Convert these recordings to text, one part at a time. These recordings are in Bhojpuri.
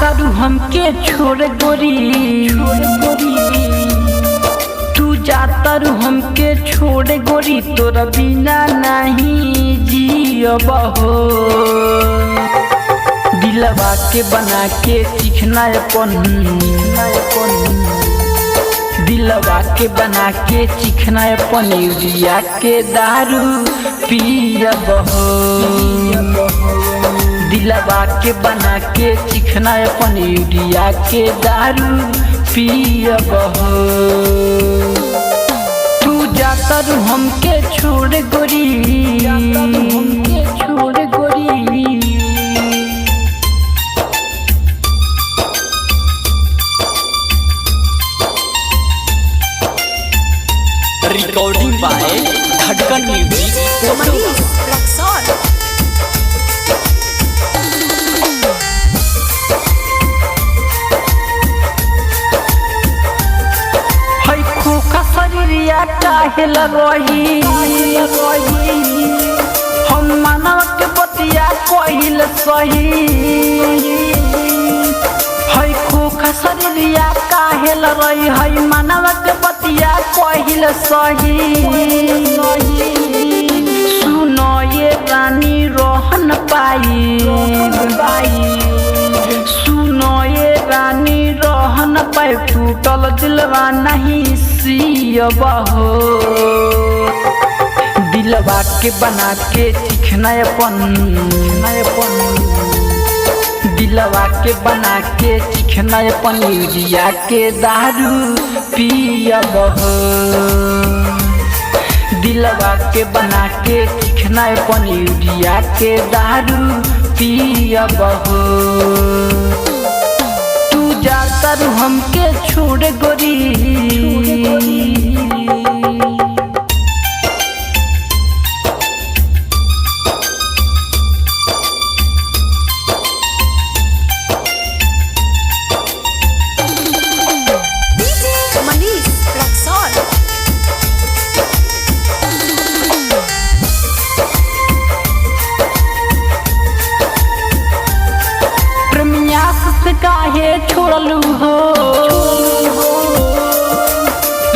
तारू हमके छोड़ गोरी, तू जाता रू हमके छोड़ गोरी, तोरा बिना नहीं जियब हो। दिलवा के बना के चिखना अपन, दिलवा के बना के चिखना अपन, यूरिया के दारू पियब हो। दिलवा के बना के चिखना अपन, यूरिया के दारू पियब हो। तू जाता रू हमके छोड़ गोरी, छोड़ गोरी। रिकॉर्डिंग बाय धड़कन म्यूजिक। खोखा शरीरिया काहे लगही, हम मानव के बतिया कहिल सही। है खोखा शरीरिया काहे लगही, है मानव के बतिया कहिल सही। सुनो ये रानी रोहन पाई, सुनो ये रानी रोहन पाई, टूटल दिलवा नहीं सियब हो। दिलवा के बना के चिखना अपन, दिलवा के बना के चिखना अपन, यूरिया के दारू पियब हो। दिलवा के बना के चिखना अपन, यूरिया के दारू पियब हो। तू जाता रू हमके छोड़ गोरी, काहे छोड़लू हो।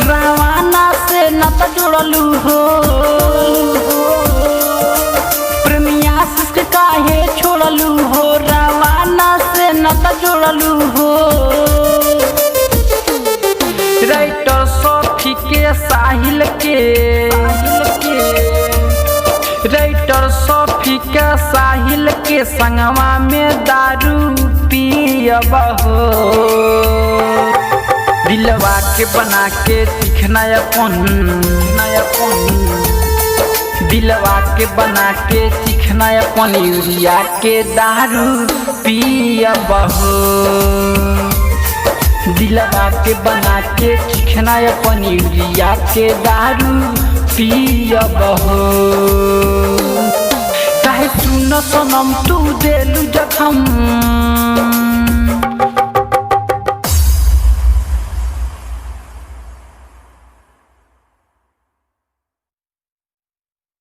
रवाना से नाता जोड़लू हो। प्रेमिया से काहे छोड़लू हो, रवाना से नाता जोड़लू हो। राइटर सखी के साहिल के, राइटर सखी के साहिल के संगवा में दारू पियब हो। दिलवा के बना के चिखना अपन, दिलवा के बना के चिखना अपन, यूरिया के दारू पियब हो। दिलवा के बना के चिखना अपन, यूरिया के दारू पियब हो। काहे सुन सनम तू देलू जखम,